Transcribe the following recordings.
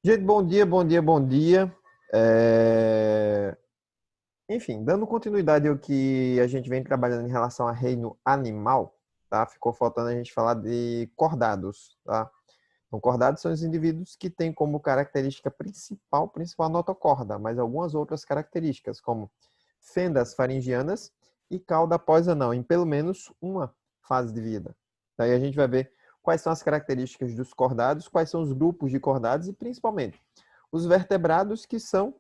Gente, bom dia, bom dia, bom dia. É, Enfim, dando continuidade ao que a gente vem trabalhando em relação a reino animal, tá? Ficou faltando a gente falar de cordados, tá? Então, cordados são os indivíduos que têm como característica principal a notocorda, mas algumas outras características, como fendas faringianas e cauda pós-anal, em pelo menos uma fase de vida. Daí a gente vai ver quais são as características dos cordados, quais são os grupos de cordados e, principalmente, os vertebrados, que são,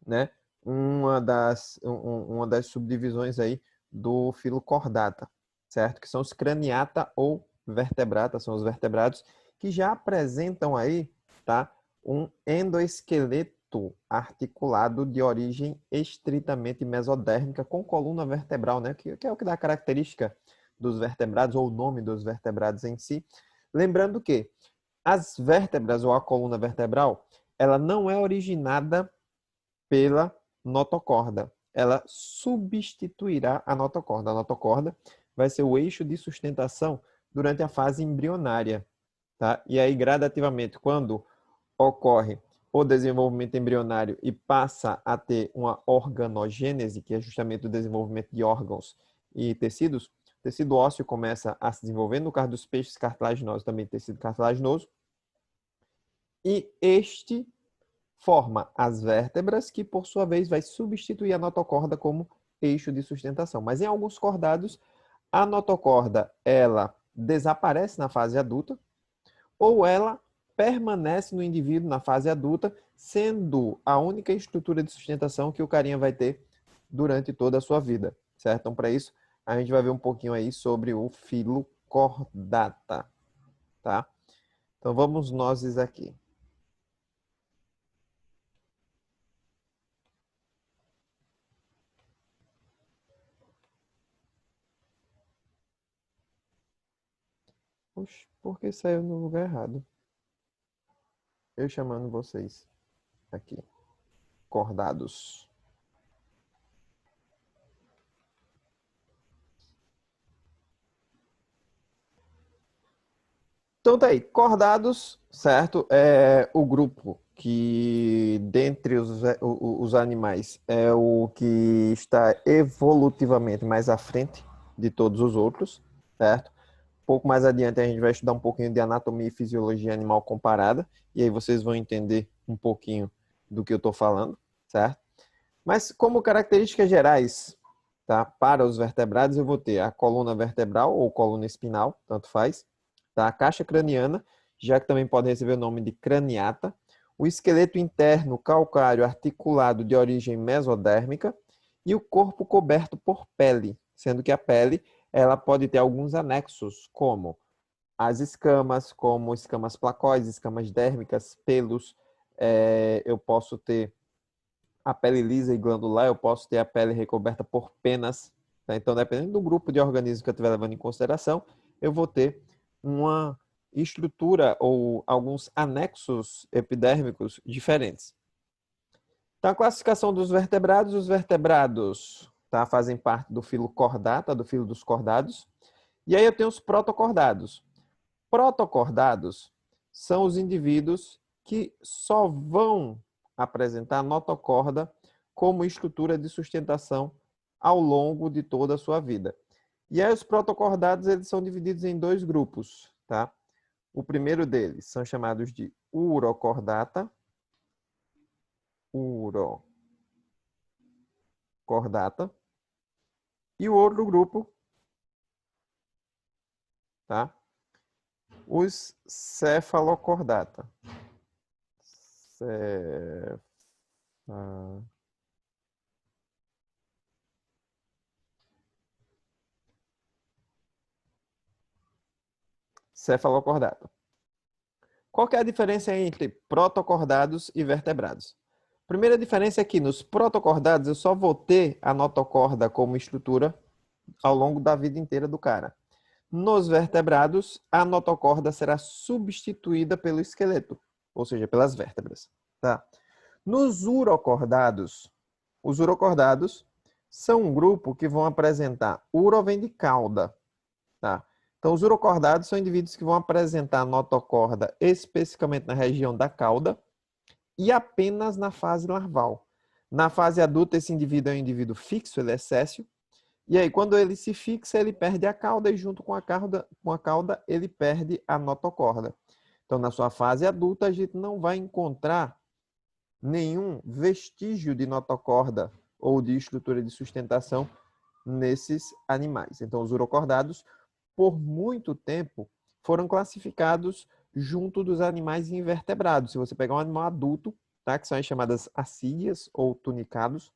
né, uma das subdivisões aí do filo Chordata, certo? Que são os Craniata ou Vertebrata, são os vertebrados que já apresentam aí, tá, um endoesqueleto articulado de origem estritamente mesodérmica com coluna vertebral, né, que é o que dá a característica dos vertebrados ou o nome dos vertebrados em si. Lembrando que as vértebras ou a coluna vertebral, ela não é originada pela notocorda. Ela substituirá a notocorda. A notocorda vai ser o eixo de sustentação durante a fase embrionária, tá? E aí, gradativamente, quando ocorre o desenvolvimento embrionário e passa a ter uma organogênese, que é justamente o desenvolvimento de órgãos e tecidos, o tecido ósseo começa a se desenvolver, no caso dos peixes cartilaginosos, também tecido cartilaginoso, e este forma as vértebras, que por sua vez vai substituir a notocorda como eixo de sustentação. Mas em alguns cordados, a notocorda ela desaparece na fase adulta ou ela permanece no indivíduo na fase adulta, sendo a única estrutura de sustentação que o carinha vai ter durante toda a sua vida, certo? Então, para isso, a gente vai ver um pouquinho aí sobre o filo cordata, tá? Então, vamos nós aqui. Oxe, por que saiu no lugar errado? Eu chamando vocês aqui, cordados. Então tá aí, cordados, certo? É o grupo que, dentre os animais, é o que está evolutivamente mais à frente de todos os outros, certo? Um pouco mais adiante a gente vai estudar um pouquinho de anatomia e fisiologia animal comparada, e aí vocês vão entender um pouquinho do que eu estou falando, certo? Mas como características gerais, tá? Para os vertebrados, eu vou ter a coluna vertebral ou coluna espinal, tanto faz, tá? A caixa craniana, já que também pode receber o nome de craniata, o esqueleto interno calcário articulado de origem mesodérmica e o corpo coberto por pele, sendo que a pele ela pode ter alguns anexos, como as escamas, como escamas placóides, escamas dérmicas, pelos, eu posso ter a pele lisa e glandular, eu posso ter a pele recoberta por penas. Tá? Então, dependendo do grupo de organismos que eu estiver levando em consideração, eu vou ter uma estrutura ou alguns anexos epidérmicos diferentes. Então, a classificação dos vertebrados, os vertebrados, tá, fazem parte do filo cordata, do filo dos cordados. E aí eu tenho os protocordados. Protocordados são os indivíduos que só vão apresentar notocorda como estrutura de sustentação ao longo de toda a sua vida. E aí os protocordados eles são divididos em dois grupos, tá? O primeiro deles são chamados de urocordata, urocordata, e o outro grupo, tá? Os cefalocordata. Cefa... Cefalocordata. Qual que é a diferença entre protocordados e vertebrados? A primeira diferença é que nos protocordados eu só vou ter a notocorda como estrutura ao longo da vida inteira do cara. Nos vertebrados, a notocorda será substituída pelo esqueleto, ou seja, pelas vértebras. Tá? Nos urocordados, os urocordados são um grupo que vão apresentar, uro vem de cauda, tá? Então, os urocordados são indivíduos que vão apresentar notocorda especificamente na região da cauda e apenas na fase larval. Na fase adulta, esse indivíduo é um indivíduo fixo, ele é césseo. E aí, quando ele se fixa, ele perde a cauda e junto com a cauda ele perde a notocorda. Então, na sua fase adulta, a gente não vai encontrar nenhum vestígio de notocorda ou de estrutura de sustentação nesses animais. Então, os urocordados, por muito tempo, foram classificados junto dos animais invertebrados. Se você pegar um animal adulto, tá, que são as chamadas assídeas ou tunicados,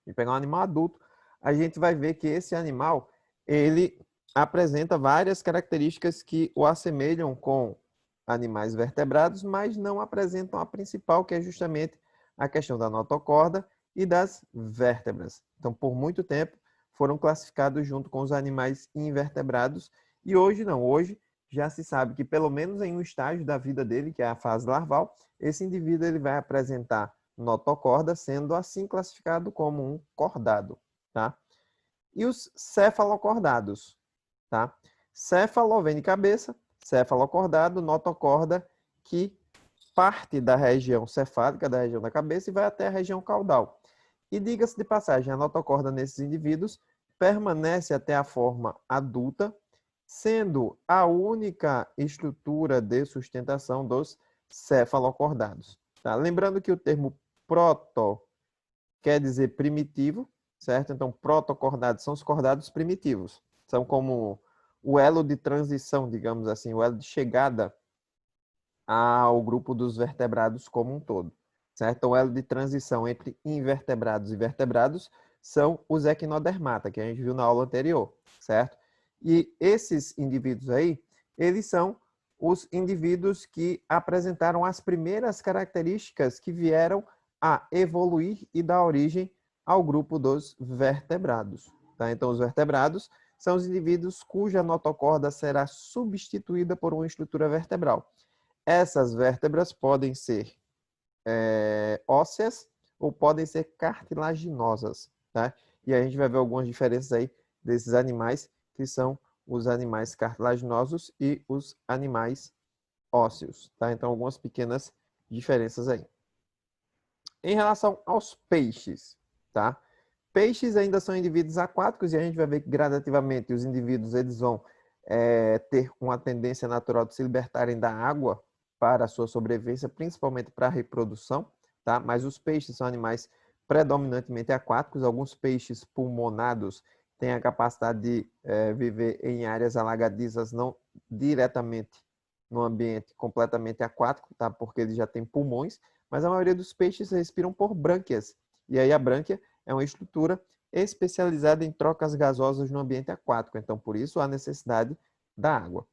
e pegar um animal adulto, a gente vai ver que esse animal, ele apresenta várias características que o assemelham com animais vertebrados, mas não apresentam a principal, que é justamente a questão da notocorda e das vértebras. Então, por muito tempo, foram classificados junto com os animais invertebrados, e hoje não. Hoje já se sabe que, pelo menos em um estágio da vida dele, que é a fase larval, esse indivíduo ele vai apresentar notocorda, sendo assim classificado como um cordado, tá? E os cefalocordados, tá? Céfalo vem de cabeça, cefalocordado, notocorda, que parte da região cefálica, da região da cabeça, e vai até a região caudal. E diga-se de passagem, a notocorda nesses indivíduos permanece até a forma adulta, sendo a única estrutura de sustentação dos cefalocordados. Tá? Lembrando que o termo proto quer dizer primitivo, certo? Então, protocordados são os cordados primitivos. São como o elo de transição, digamos assim, o elo de chegada ao grupo dos vertebrados como um todo, certo? Então, o elo de transição entre invertebrados e vertebrados são os equinodermata, que a gente viu na aula anterior, certo? E esses indivíduos aí, eles são os indivíduos que apresentaram as primeiras características que vieram a evoluir e dar origem ao grupo dos vertebrados, tá? Então, os vertebrados são os indivíduos cuja notocorda será substituída por uma estrutura vertebral. Essas vértebras podem ser ósseas ou podem ser cartilaginosas, tá? E a gente vai ver algumas diferenças aí desses animais, que são os animais cartilaginosos e os animais ósseos, tá? Então, algumas pequenas diferenças aí. Em relação aos peixes, tá? Peixes ainda são indivíduos aquáticos e a gente vai ver que gradativamente os indivíduos eles vão ter uma tendência natural de se libertarem da água para a sua sobrevivência, principalmente para a reprodução, tá? Mas os peixes são animais predominantemente aquáticos. Alguns peixes pulmonados têm a capacidade de viver em áreas alagadizas, não diretamente no ambiente completamente aquático, tá? Porque eles já têm pulmões, mas a maioria dos peixes respiram por brânquias. E aí a brânquia é uma estrutura especializada em trocas gasosas no ambiente aquático. Então, por isso, há necessidade da água.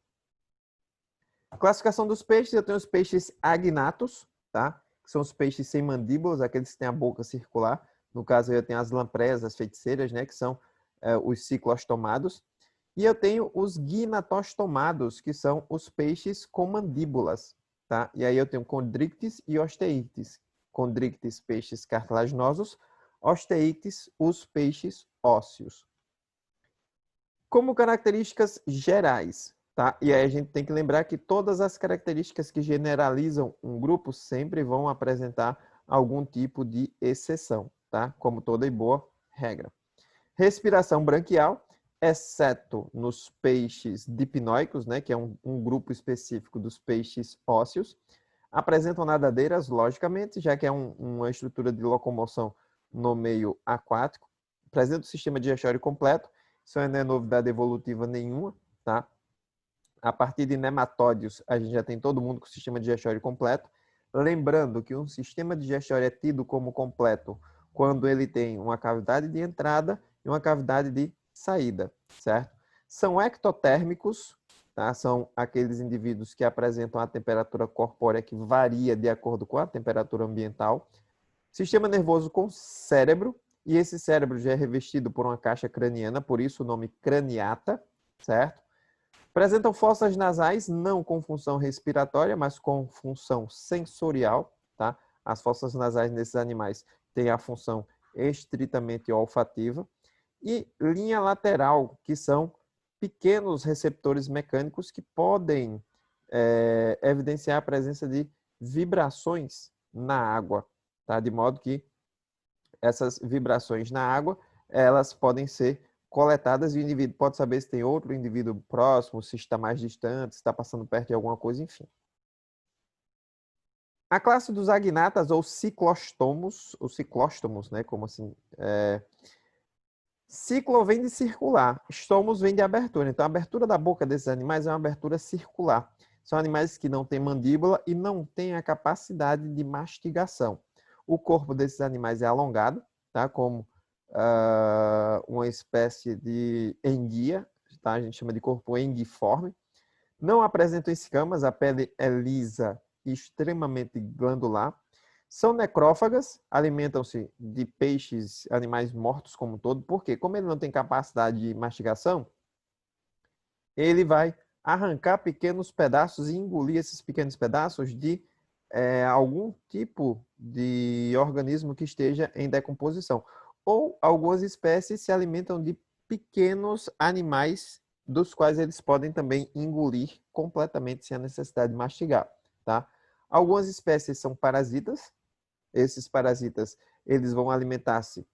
A classificação dos peixes, eu tenho os peixes agnatos, tá? Que são os peixes sem mandíbulas, aqueles que têm a boca circular. No caso, eu tenho as lampreias, as feiticeiras, né? Que são os ciclostomados. E eu tenho os gnatostomados, que são os peixes com mandíbulas, tá? E aí eu tenho condrictes e osteíctes. Condrictes, peixes cartilaginosos. Osteíctes, os peixes ósseos. Como características gerais, tá? E aí a gente tem que lembrar que todas as características que generalizam um grupo sempre vão apresentar algum tipo de exceção, tá? Como toda e boa regra. Respiração branquial, exceto nos peixes dipnoicos, né? Que é um grupo específico dos peixes ósseos. Apresentam nadadeiras, logicamente, já que é uma estrutura de locomoção no meio aquático. Apresenta o sistema digestório completo. Isso não é novidade evolutiva nenhuma, tá? A partir de nematódios, a gente já tem todo mundo com o sistema digestório completo. Lembrando que um sistema digestório é tido como completo quando ele tem uma cavidade de entrada e uma cavidade de saída, certo? São ectotérmicos, tá? São aqueles indivíduos que apresentam a temperatura corpórea que varia de acordo com a temperatura ambiental. Sistema nervoso com cérebro, e esse cérebro já é revestido por uma caixa craniana, por isso o nome craniata, certo? Apresentam fossas nasais, não com função respiratória, mas com função sensorial, tá? As fossas nasais nesses animais têm a função estritamente olfativa. E linha lateral, que são pequenos receptores mecânicos que podem evidenciar a presença de vibrações na água, tá? De modo que essas vibrações na água, elas podem ser coletadas e o indivíduo pode saber se tem outro indivíduo próximo, se está mais distante, se está passando perto de alguma coisa, enfim. A classe dos agnatas ou ciclóstomos, né, como assim, ciclo vem de circular, stomos vem de abertura. Então, a abertura da boca desses animais é uma abertura circular. São animais que não têm mandíbula e não têm a capacidade de mastigação. O corpo desses animais é alongado, tá? Como uma espécie de enguia, tá? A gente chama de corpo enguiforme. Não apresentam escamas, a pele é lisa e extremamente glandular. São necrófagas, alimentam-se de peixes, animais mortos como um todo. Por quê? Como ele não tem capacidade de mastigação, ele vai arrancar pequenos pedaços e engolir esses pequenos pedaços de algum tipo de organismo que esteja em decomposição. Ou algumas espécies se alimentam de pequenos animais dos quais eles podem também engolir completamente sem a necessidade de mastigar, tá? Algumas espécies são parasitas. Esses parasitas, eles vão alimentar-se.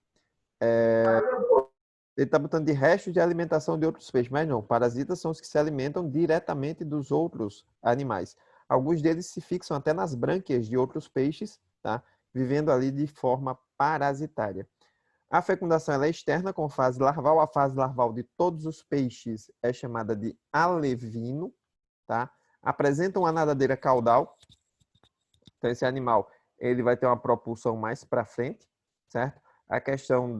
Ele está botando de resto de alimentação de outros peixes, mas não. Parasitas são os que se alimentam diretamente dos outros animais. Alguns deles se fixam até nas brânquias de outros peixes, tá? Vivendo ali de forma parasitária. A fecundação ela é externa com fase larval. A fase larval de todos os peixes é chamada de alevino, tá? Apresenta uma nadadeira caudal. Então, esse animal ele vai ter uma propulsão mais para frente, certo? A questão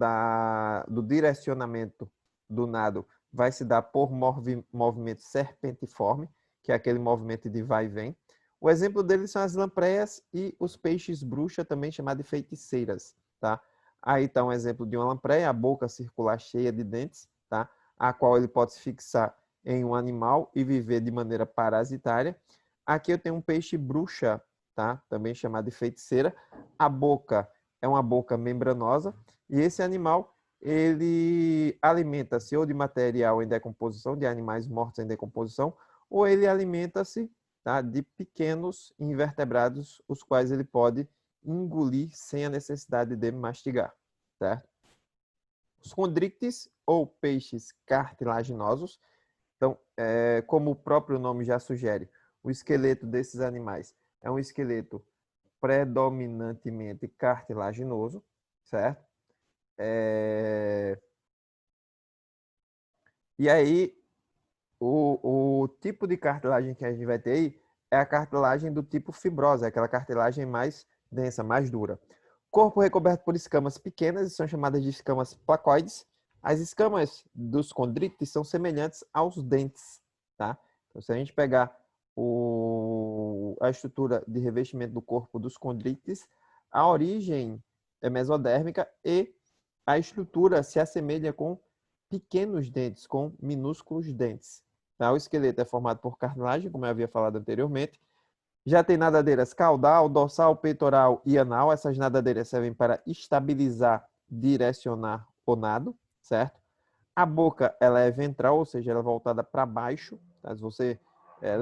do direcionamento do nado vai se dar por movimento serpentiforme, que é aquele movimento de vai e vem. O exemplo deles são as lampreias e os peixes bruxa, também chamados de feiticeiras, tá? Aí está um exemplo de uma lampreia, a boca circular cheia de dentes, tá? A qual ele pode se fixar em um animal e viver de maneira parasitária. Aqui eu tenho um peixe bruxa, tá? Também chamado de feiticeira. A boca é uma boca membranosa e esse animal ele alimenta-se ou de material em decomposição, de animais mortos em decomposição, ou ele alimenta-se, tá, de pequenos invertebrados, os quais ele pode engolir sem a necessidade de mastigar, certo? Os condrictes ou peixes cartilaginosos, então, como o próprio nome já sugere, o esqueleto desses animais é um esqueleto predominantemente cartilaginoso, certo? E aí, o tipo de cartilagem que a gente vai ter aí é a cartilagem do tipo fibrosa, aquela cartilagem mais densa, mais dura. Corpo recoberto por escamas pequenas, são chamadas de escamas placoides. As escamas dos condrípteis são semelhantes aos dentes, tá? Então, se a gente pegar a estrutura de revestimento do corpo dos condrípteis, a origem é mesodérmica e a estrutura se assemelha com pequenos dentes, com minúsculos dentes. Tá? O esqueleto é formado por cartilagem, como eu havia falado anteriormente. Já tem nadadeiras caudal, dorsal, peitoral e anal. Essas nadadeiras servem para estabilizar, direcionar o nado, certo? A boca ela é ventral, ou seja, ela é voltada para baixo. Tá? Se você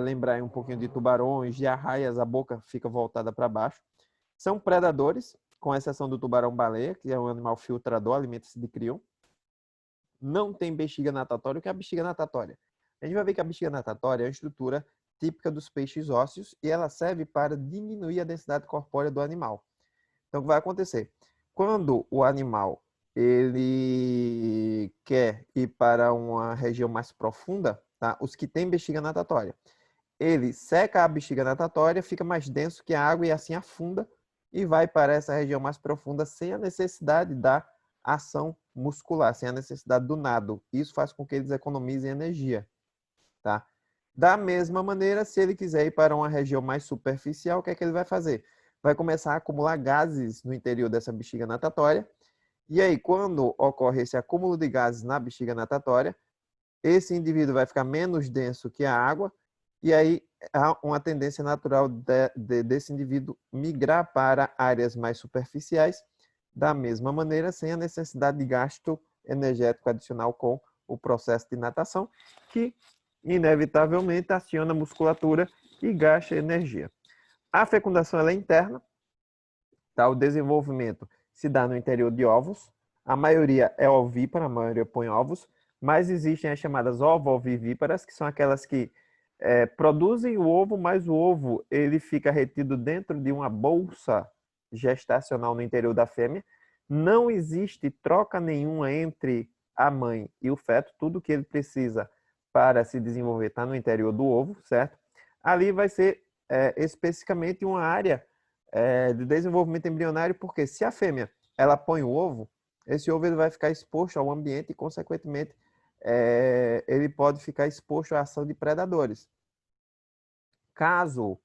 lembrar um pouquinho de tubarões, de arraias, a boca fica voltada para baixo. São predadores, com exceção do tubarão-baleia, que é um animal filtrador, alimenta-se de crium. Não tem bexiga natatória. O que é a bexiga natatória? A gente vai ver que a bexiga natatória é uma estrutura típica dos peixes ósseos e ela serve para diminuir a densidade corpórea do animal. Então, o que vai acontecer? Quando o animal ele quer ir para uma região mais profunda, tá? Os que têm bexiga natatória, ele seca a bexiga natatória, fica mais denso que a água e assim afunda e vai para essa região mais profunda sem a necessidade da ação muscular, sem a necessidade do nado. Isso faz com que eles economizem energia, tá? Da mesma maneira, se ele quiser ir para uma região mais superficial, o que é que ele vai fazer? Vai começar a acumular gases no interior dessa bexiga natatória. E aí, quando ocorre esse acúmulo de gases na bexiga natatória, esse indivíduo vai ficar menos denso que a água, e aí há uma tendência natural desse indivíduo migrar para áreas mais superficiais, da mesma maneira, sem a necessidade de gasto energético adicional com o processo de natação, que inevitavelmente aciona a musculatura e gasta energia. A fecundação ela é interna, tá? O desenvolvimento se dá no interior de ovos. A maioria é ovípara, a maioria põe ovos, mas existem as chamadas ovovivíparas, que são aquelas que produzem o ovo, mas o ovo ele fica retido dentro de uma bolsa gestacional no interior da fêmea. Não existe troca nenhuma entre a mãe e o feto. Tudo que ele precisa para se desenvolver está no interior do ovo, certo? Ali vai ser especificamente uma área de desenvolvimento embrionário, porque se a fêmea ela põe o ovo, esse ovo ele vai ficar exposto ao ambiente e, consequentemente, ele pode ficar exposto à ação de predadores. Caso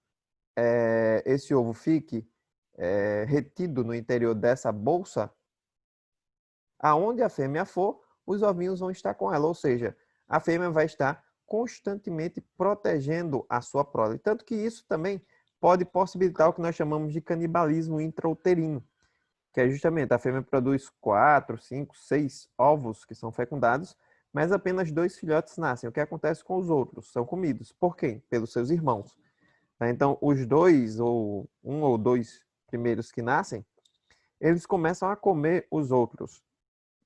esse ovo fique retido no interior dessa bolsa, aonde a fêmea for, os ovinhos vão estar com ela, ou seja, a fêmea vai estar constantemente protegendo a sua prole. Tanto que isso também pode possibilitar o que nós chamamos de canibalismo intrauterino, que é justamente a fêmea produz 4, 5, 6 ovos que são fecundados, mas apenas 2 filhotes nascem. O que acontece com os outros? São comidos. Por quem? Pelos seus irmãos. Então, os 2 ou 1 ou 2 primeiros que nascem, eles começam a comer os outros.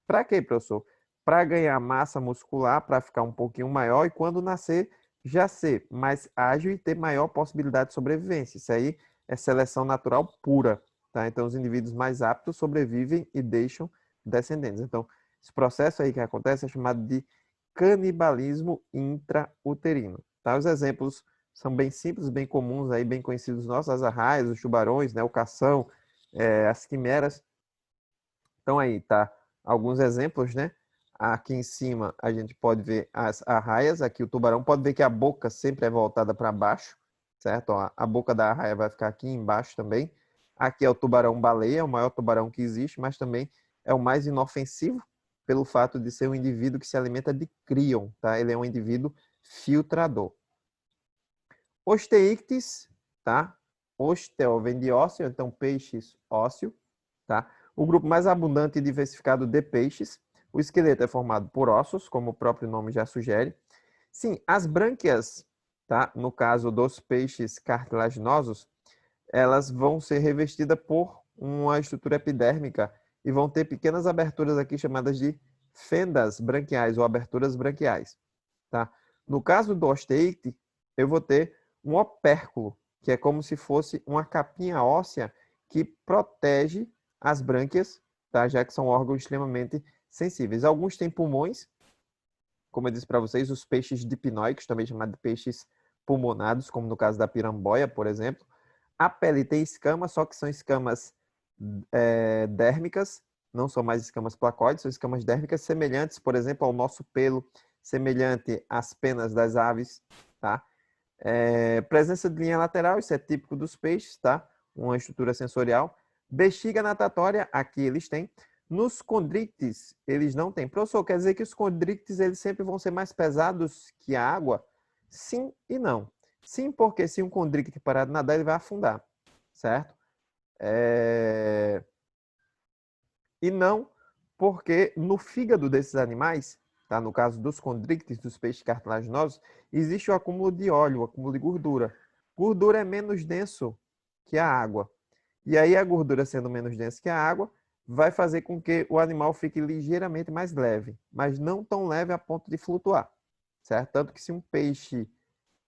Para quê, professor? Para ganhar massa muscular, para ficar um pouquinho maior e quando nascer, já ser mais ágil e ter maior possibilidade de sobrevivência. Isso aí é seleção natural pura, tá? Então, os indivíduos mais aptos sobrevivem e deixam descendentes. Então, esse processo aí que acontece é chamado de canibalismo intrauterino, tá? Os exemplos são bem simples, bem comuns, aí, bem conhecidos nossos, as arraias, os tubarões, né, o cação, as quimeras. Então aí, tá? Alguns exemplos, né? Aqui em cima a gente pode ver as arraias. Aqui o tubarão pode ver que a boca sempre é voltada para baixo, certo? Ó, a boca da arraia vai ficar aqui embaixo também. Aqui é o tubarão-baleia, o maior tubarão que existe, mas também é o mais inofensivo pelo fato de ser um indivíduo que se alimenta de críon, tá? Ele é um indivíduo filtrador. Osteíctes, tá? Osteo vem de ósseo, então peixes ósseo, tá? O grupo mais abundante e diversificado de peixes. O esqueleto é formado por ossos, como o próprio nome já sugere. Sim, as brânquias, tá? No caso dos peixes cartilaginosos, elas vão ser revestidas por uma estrutura epidérmica e vão ter pequenas aberturas aqui chamadas de fendas branquiais ou aberturas branquiais, tá? No caso do osteícte, eu vou ter um opérculo, que é como se fosse uma capinha óssea que protege as brânquias, tá? Já que são órgãos extremamente sensíveis. Alguns têm pulmões, como eu disse para vocês, os peixes dipnoicos, também chamados de peixes pulmonados, como no caso da piramboia, por exemplo. A pele tem escamas, só que são escamas dérmicas, não são mais escamas placoides, são escamas dérmicas semelhantes, por exemplo, ao nosso pelo, semelhante às penas das aves, tá? Presença de linha lateral, isso é típico dos peixes, tá? Uma estrutura sensorial. Bexiga natatória, aqui eles têm. Nos condríctes, eles não têm. Professor, quer dizer que os condríctes eles sempre vão ser mais pesados que a água? Sim e não. Sim, porque se um condrícte parar de nadar, ele vai afundar, certo? E não porque no fígado desses animais, tá? No caso dos condríctes, dos peixes cartilaginosos, existe o acúmulo de óleo, o acúmulo de gordura. Gordura é menos denso que a água. E aí a gordura sendo menos densa que a água, vai fazer com que o animal fique ligeiramente mais leve, mas não tão leve a ponto de flutuar, certo? Tanto que se um peixe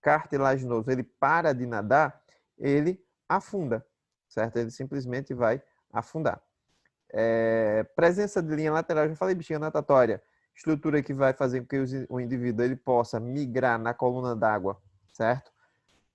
cartilaginoso ele para de nadar, ele afunda, certo? Ele simplesmente vai afundar. Presença de linha lateral, já falei, bexiga natatória, estrutura que vai fazer com que o indivíduo ele possa migrar na coluna d'água, certo?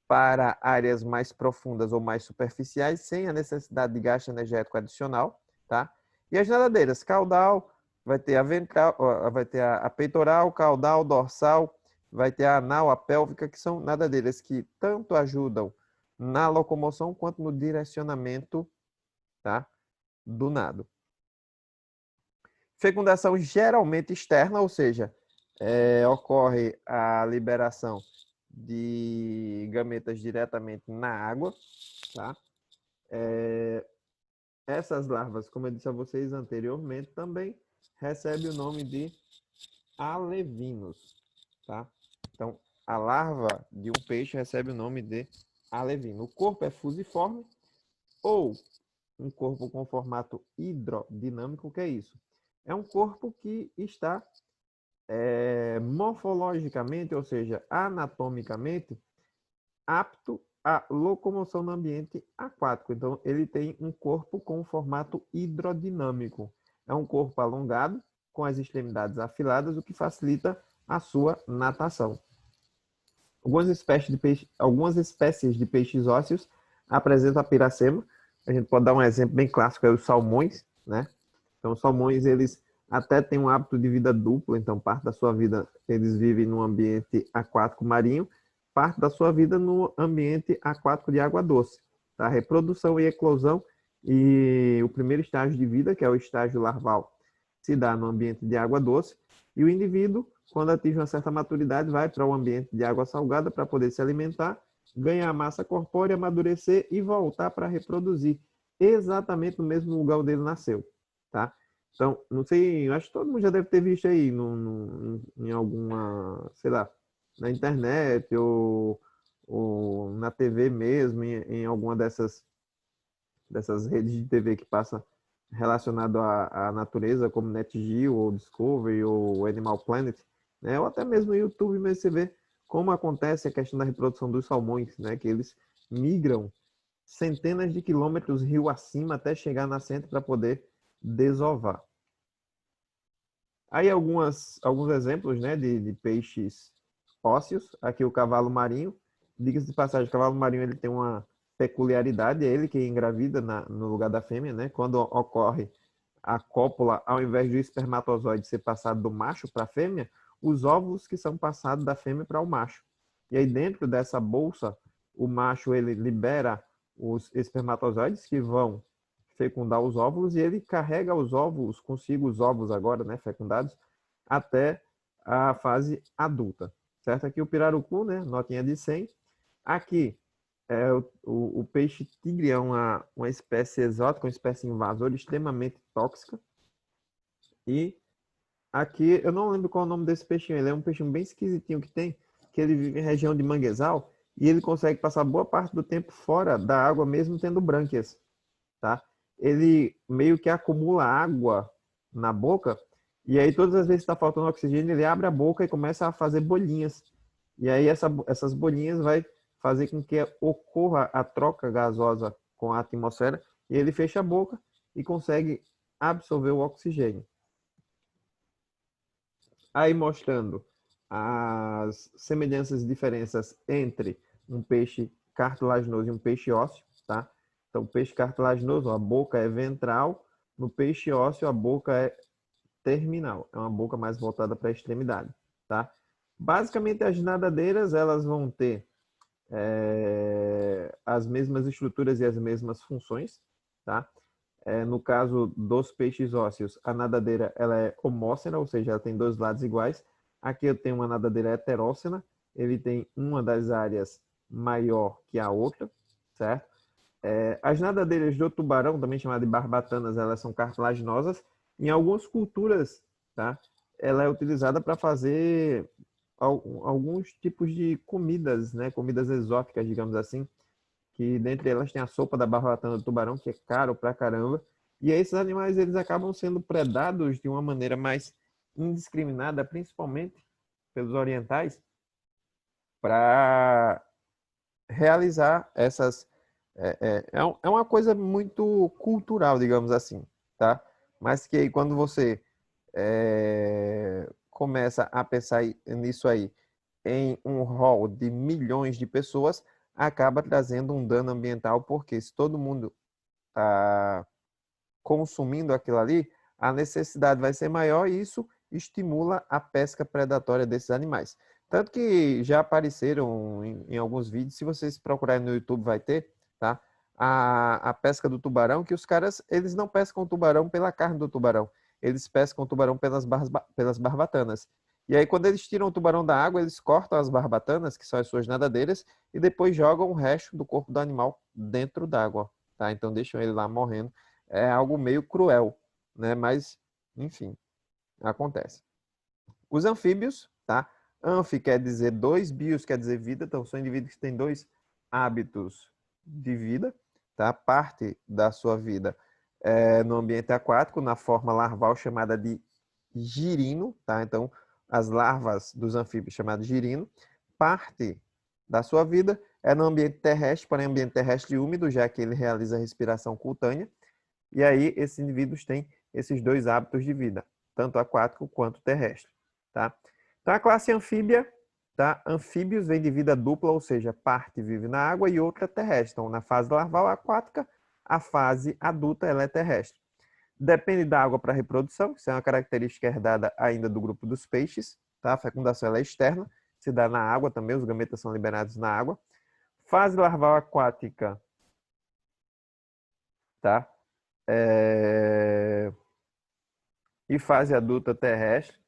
Para áreas mais profundas ou mais superficiais, sem a necessidade de gasto energético adicional, tá? E as nadadeiras, caudal, vai ter a ventral, vai ter a peitoral, caudal, dorsal, vai ter a anal, a pélvica, que são nadadeiras que tanto ajudam na locomoção quanto no direcionamento, tá? Do nado. Fecundação geralmente externa, ou seja, ocorre a liberação de gametas diretamente na água, tá? Essas larvas, como eu disse a vocês anteriormente, também recebem o nome de alevinos, tá? Então, a larva de um peixe recebe o nome de alevino. O corpo é fusiforme ou um corpo com formato hidrodinâmico. O que é isso? É um corpo que está morfologicamente, ou seja, anatomicamente, apto à locomoção no ambiente aquático. Então, ele tem um corpo com formato hidrodinâmico. É um corpo alongado, com as extremidades afiladas, o que facilita a sua natação. Algumas espécies de peixes ósseos apresentam a piracema. A gente pode dar um exemplo bem clássico, é os salmões, né? Então, os salmões, eles até têm um hábito de vida duplo, então parte da sua vida eles vivem no ambiente aquático marinho, parte da sua vida no ambiente aquático de água doce. Tá? Reprodução e eclosão, e o primeiro estágio de vida, que é o estágio larval, se dá no ambiente de água doce, e o indivíduo, quando atinge uma certa maturidade, vai para o ambiente de água salgada para poder se alimentar, ganhar massa corpórea, amadurecer e voltar para reproduzir exatamente no mesmo lugar onde ele nasceu, tá? Então, não sei, acho que todo mundo já deve ter visto aí em alguma, sei lá, na internet ou na TV mesmo, em alguma dessas redes de TV que passa relacionado à natureza, como NetGeo, ou Discovery, ou Animal Planet, né? Ou até mesmo no YouTube, mas você vê como acontece a questão da reprodução dos salmões, né? Que eles migram centenas de quilômetros rio acima até chegar na nascente para poder desovar. Aí alguns exemplos, né, de peixes ósseos. Aqui o cavalo marinho. Diga-se de passagem, o cavalo marinho ele tem uma peculiaridade, é ele que engravida no lugar da fêmea, né? Quando ocorre a cópula, ao invés do espermatozoide ser passado do macho para a fêmea, os óvulos que são passados da fêmea para o macho. E aí dentro dessa bolsa, o macho ele libera os espermatozoides que vão fecundar os óvulos e ele carrega os óvulos consigo, os ovos agora, né, fecundados, até a fase adulta, certo? Aqui o pirarucu, né, notinha de 100. Aqui é o peixe tigre é uma espécie exótica, uma espécie invasora extremamente tóxica. E aqui, eu não lembro qual é o nome desse peixinho, ele é um peixinho bem esquisitinho que tem, que ele vive em região de manguezal e ele consegue passar boa parte do tempo fora da água, mesmo tendo brânquias, tá? Ele meio que acumula água na boca e aí todas as vezes que está faltando oxigênio, ele abre a boca e começa a fazer bolinhas. E aí essas bolinhas vai fazer com que ocorra a troca gasosa com a atmosfera e ele fecha a boca e consegue absorver o oxigênio. Aí mostrando as semelhanças e diferenças entre um peixe cartilaginoso e um peixe ósseo, tá? Então, o peixe cartilaginoso, a boca é ventral, no peixe ósseo, a boca é terminal, é uma boca mais voltada para a extremidade, tá? Basicamente, as nadadeiras, elas vão ter as mesmas estruturas e as mesmas funções, tá? No caso dos peixes ósseos, a nadadeira ela é homócena, ou seja, ela tem dois lados iguais. Aqui eu tenho uma nadadeira heterócena, ele tem uma das áreas maior que a outra, certo? As nadadeiras do tubarão, também chamadas de barbatanas, elas são cartilaginosas. Em algumas culturas, tá? Ela é utilizada para fazer alguns tipos de comidas, né? Comidas exóticas, digamos assim, que dentre elas tem a sopa da barbatana do tubarão, que é caro pra caramba. E aí esses animais eles acabam sendo predados de uma maneira mais indiscriminada, principalmente pelos orientais, para realizar essas. É uma coisa muito cultural, digamos assim, tá? Mas que aí, quando você começa a pensar nisso aí em um rol de milhões de pessoas, acaba trazendo um dano ambiental, porque se todo mundo está consumindo aquilo ali, a necessidade vai ser maior e isso estimula a pesca predatória desses animais. Tanto que já apareceram em alguns vídeos, se vocês procurarem no YouTube vai ter, tá? A pesca do tubarão, que os caras, eles não pescam o tubarão pela carne do tubarão, eles pescam o tubarão pelas barbatanas. E aí, quando eles tiram o tubarão da água, eles cortam as barbatanas, que são as suas nadadeiras, e depois jogam o resto do corpo do animal dentro d'água, tá? Então deixam ele lá morrendo. É algo meio cruel, né? Mas, enfim, acontece. Os anfíbios, tá? Anfi quer dizer dois, bios quer dizer vida, então são indivíduos que têm dois hábitos de vida, tá? Parte da sua vida no ambiente aquático, na forma larval chamada de girino, tá? Então, as larvas dos anfíbios chamadas girino, parte da sua vida é no ambiente terrestre, porém ambiente terrestre úmido, já que ele realiza respiração cutânea, e aí esses indivíduos têm esses dois hábitos de vida, tanto aquático quanto terrestre, tá? Então, a classe anfíbia, tá? Anfíbios vem de vida dupla, ou seja, parte vive na água e outra terrestre. Então, na fase larval aquática, a fase adulta ela é terrestre. Depende da água para reprodução, isso é uma característica herdada ainda do grupo dos peixes, tá? A fecundação ela é externa, se dá na água também, os gametas são liberados na água. Fase larval aquática, tá? E fase adulta terrestre.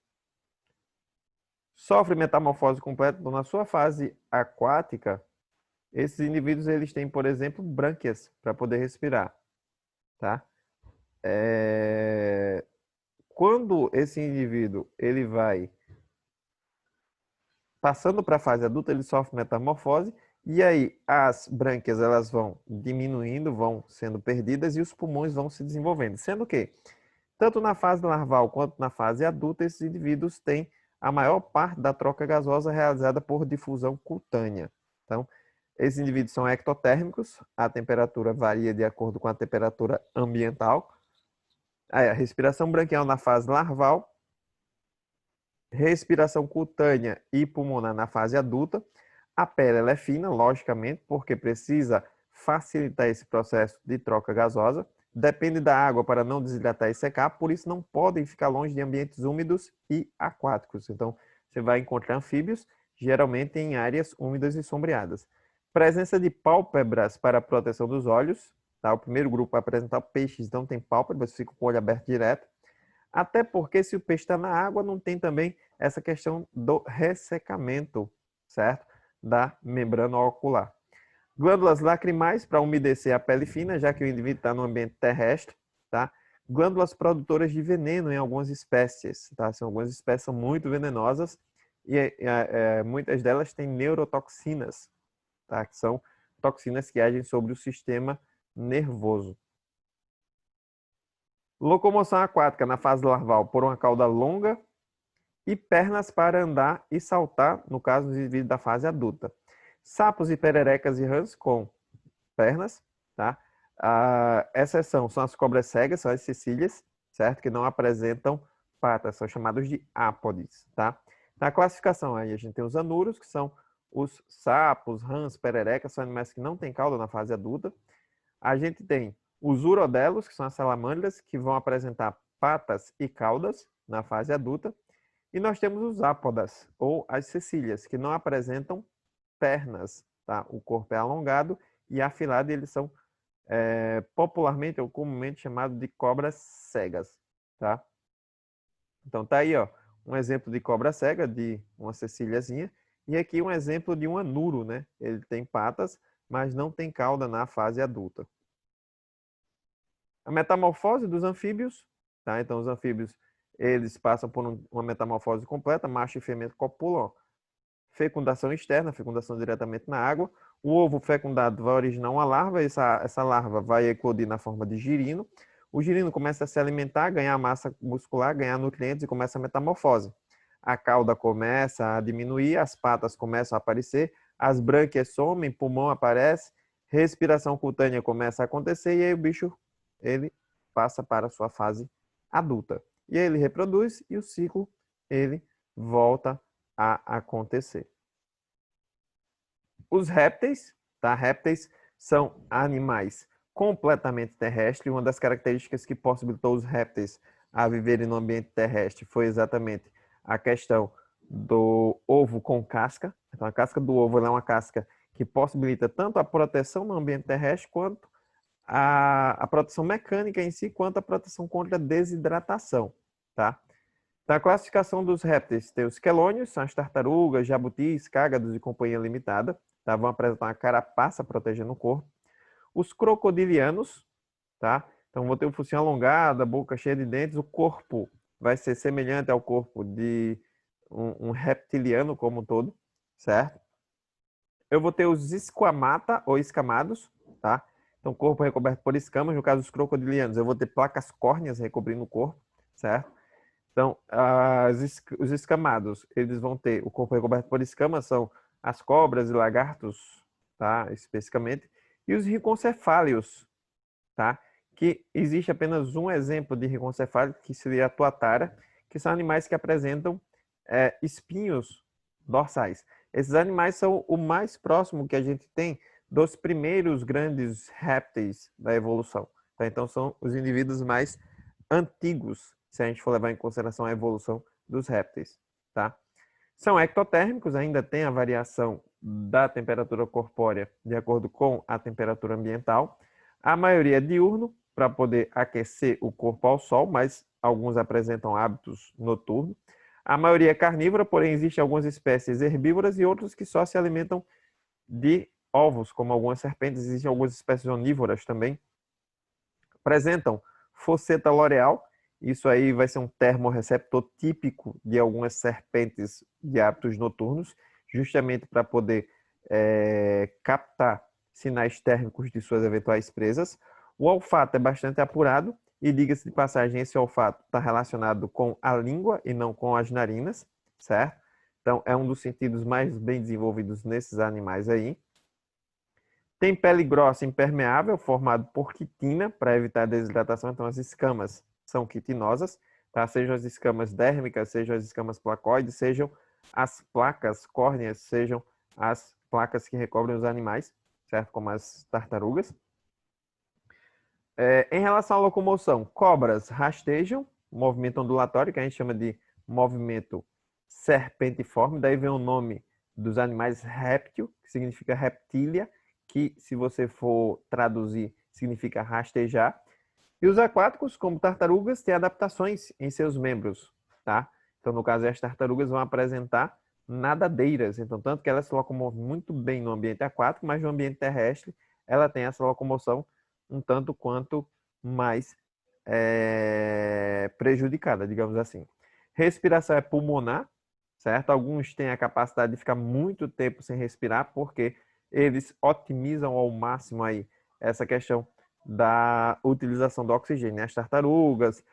Sofre metamorfose completa, então na sua fase aquática, esses indivíduos eles têm, por exemplo, brânquias para poder respirar, tá? Quando esse indivíduo ele vai passando para a fase adulta, ele sofre metamorfose e aí as brânquias elas vão diminuindo, vão sendo perdidas e os pulmões vão se desenvolvendo, sendo que tanto na fase larval quanto na fase adulta, esses indivíduos têm a maior parte da troca gasosa realizada por difusão cutânea. Então, esses indivíduos são ectotérmicos, a temperatura varia de acordo com a temperatura ambiental. Aí, a respiração branquial na fase larval, respiração cutânea e pulmonar na fase adulta. A pele ela é fina, logicamente, porque precisa facilitar esse processo de troca gasosa. Depende da água para não desidratar e secar, por isso não podem ficar longe de ambientes úmidos e aquáticos. Então, você vai encontrar anfíbios, geralmente em áreas úmidas e sombreadas. Presença de pálpebras para a proteção dos olhos. Tá? O primeiro grupo vai apresentar peixes, não tem pálpebras, fica com o olho aberto direto. Até porque se o peixe está na água, não tem também essa questão do ressecamento, certo? Da membrana ocular. Glândulas lacrimais para umedecer a pele fina, já que o indivíduo está no ambiente terrestre, tá? Glândulas produtoras de veneno em algumas espécies, tá? São algumas espécies são muito venenosas e muitas delas têm neurotoxinas, tá? Que são toxinas que agem sobre o sistema nervoso. Locomoção aquática na fase larval por uma cauda longa e pernas para andar e saltar, no caso dos indivíduos da fase adulta. Sapos e pererecas e rãs com pernas, tá? A exceção são as cobras cegas, são as cecílias, certo? Que não apresentam patas, são chamados de ápodes, tá? Na classificação aí a gente tem os anuros, que são os sapos, rãs, pererecas, são animais que não têm cauda na fase adulta. A gente tem os urodelos, que são as salamandras, que vão apresentar patas e caudas na fase adulta. E nós temos os ápodas, ou as cecílias, que não apresentam pernas, tá? O corpo é alongado e afilado e eles são popularmente ou comumente chamados de cobras cegas, tá? Então tá aí, ó, um exemplo de cobra cega, de uma cecíliazinha, e aqui um exemplo de um anuro, né? Ele tem patas, mas não tem cauda na fase adulta. A metamorfose dos anfíbios, tá? Então os anfíbios, eles passam por uma metamorfose completa, macho e fêmea copulam, fecundação externa, fecundação diretamente na água. O ovo fecundado vai originar uma larva, essa larva vai eclodir na forma de girino. O girino começa a se alimentar, ganhar massa muscular, ganhar nutrientes e começa a metamorfose. A cauda começa a diminuir, as patas começam a aparecer, as brânquias somem, pulmão aparece, respiração cutânea começa a acontecer e aí o bicho ele passa para a sua fase adulta. E aí ele reproduz e o ciclo ele volta a acontecer. Os répteis, tá? Répteis são animais completamente terrestres. Uma das características que possibilitou os répteis a viverem no ambiente terrestre foi exatamente a questão do ovo com casca. Então, a casca do ovo é uma casca que possibilita tanto a proteção no ambiente terrestre quanto a proteção mecânica em si, quanto a proteção contra a desidratação, tá? Na classificação dos répteis, tem os quelônios, são as tartarugas, jabutis, cágados e companhia limitada, tá? Vão apresentar uma carapaça protegendo o corpo. Os crocodilianos, tá? Então vão ter o focinho alongado, a boca cheia de dentes, o corpo vai ser semelhante ao corpo de um reptiliano como um todo, certo? Eu vou ter os esquamata ou escamados, tá? Então, corpo recoberto por escamas. No caso dos crocodilianos, eu vou ter placas córneas recobrindo o corpo, certo? Então, os escamados, eles vão ter o corpo recoberto por escamas, são as cobras e lagartos, tá? Especificamente. E os rinoncefáleos, tá? Que existe apenas um exemplo de rinoncefálico, que seria a tuatara, que são animais que apresentam espinhos dorsais. Esses animais são o mais próximo que a gente tem dos primeiros grandes répteis da evolução. Tá? Então, são os indivíduos mais antigos, se a gente for levar em consideração a evolução dos répteis. Tá? São ectotérmicos, ainda tem a variação da temperatura corpórea de acordo com a temperatura ambiental. A maioria é diurno, para poder aquecer o corpo ao sol, mas alguns apresentam hábitos noturnos. A maioria é carnívora, porém existem algumas espécies herbívoras e outras que só se alimentam de ovos, como algumas serpentes. Existem algumas espécies onívoras também. Apresentam fosseta loreal. Isso aí vai ser um termorreceptor típico de algumas serpentes de hábitos noturnos, justamente para poder captar sinais térmicos de suas eventuais presas. O olfato é bastante apurado e, diga-se de passagem, esse olfato está relacionado com a língua e não com as narinas, certo? Então, é um dos sentidos mais bem desenvolvidos nesses animais aí. Tem pele grossa impermeável, formado por quitina, para evitar a desidratação. Então, as escamas são quitinosas, tá? Sejam as escamas dérmicas, sejam as escamas placoides, sejam as placas córneas, sejam as placas que recobrem os animais, certo? Como as tartarugas. Em relação à locomoção, cobras rastejam, movimento ondulatório, que a gente chama de movimento serpentiforme, daí vem o nome dos animais réptil, que significa reptília, que se você for traduzir, significa rastejar. E os aquáticos, como tartarugas, têm adaptações em seus membros, tá? Então, no caso, as tartarugas vão apresentar nadadeiras, então, tanto que elas se locomovem muito bem no ambiente aquático, mas no ambiente terrestre, ela tem essa locomoção um tanto quanto mais prejudicada, digamos assim. Respiração é pulmonar, certo? Alguns têm a capacidade de ficar muito tempo sem respirar, porque eles otimizam ao máximo aí essa questão da utilização do oxigênio. As tartarugas,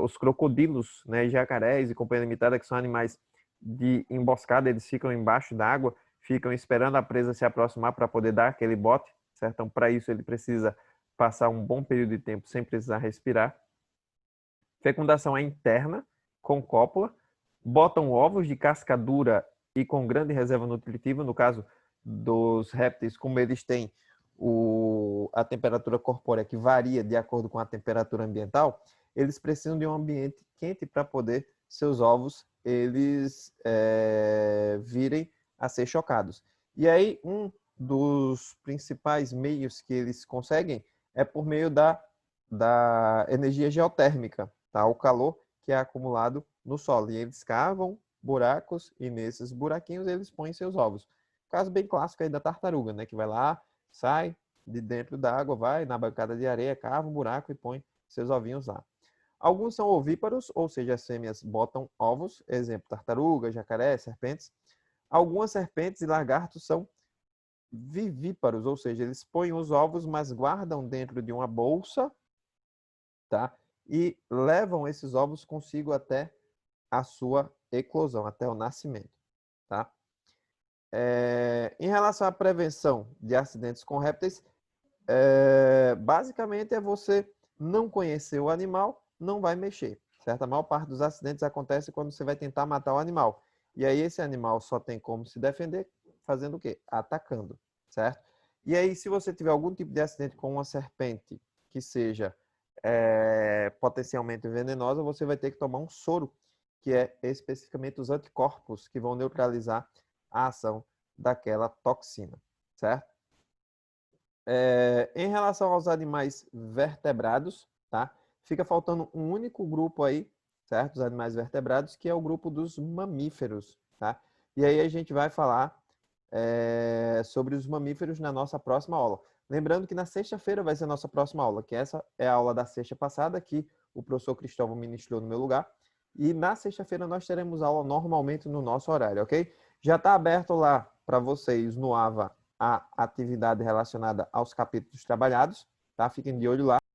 os crocodilos, né, jacarés e companhia limitada, que são animais de emboscada, eles ficam embaixo d'água, ficam esperando a presa se aproximar para poder dar aquele bote, certo? Então, para isso, ele precisa passar um bom período de tempo sem precisar respirar. Fecundação é interna, com cópula. Botam ovos de casca dura e com grande reserva nutritiva. No caso dos répteis, como eles têm a temperatura corpórea que varia de acordo com a temperatura ambiental, eles precisam de um ambiente quente para poder seus ovos eles virem a ser chocados. E aí, um dos principais meios que eles conseguem é por meio da energia geotérmica, tá? O calor que é acumulado no solo. E eles cavam buracos e nesses buraquinhos eles põem seus ovos. Caso bem clássico aí da tartaruga, né? Que vai lá, sai de dentro da água, vai na bancada de areia, cava um buraco e põe seus ovinhos lá. Alguns são ovíparos, ou seja, as fêmeas botam ovos, exemplo, tartaruga, jacaré, serpentes. Algumas serpentes e lagartos são vivíparos, ou seja, eles põem os ovos, mas guardam dentro de uma bolsa, tá? E levam esses ovos consigo até a sua eclosão, até o nascimento, tá? Em relação à prevenção de acidentes com répteis, basicamente é você não conhecer o animal, não vai mexer, certo? A maior parte dos acidentes acontece quando você vai tentar matar o animal. E aí esse animal só tem como se defender fazendo o quê? Atacando, certo? E aí se você tiver algum tipo de acidente com uma serpente que seja potencialmente venenosa, você vai ter que tomar um soro, que é especificamente os anticorpos que vão neutralizar a ação daquela toxina, certo? Em relação aos animais vertebrados, tá? Fica faltando um único grupo aí, certo? Os animais vertebrados, que é o grupo dos mamíferos, tá? E aí a gente vai falar sobre os mamíferos na nossa próxima aula. Lembrando que na sexta-feira vai ser a nossa próxima aula, que essa é a aula da sexta passada, que o professor Cristóvão ministrou no meu lugar. E na sexta-feira nós teremos aula normalmente no nosso horário, ok? Já está aberto lá para vocês no AVA a atividade relacionada aos capítulos trabalhados, tá? Fiquem de olho lá.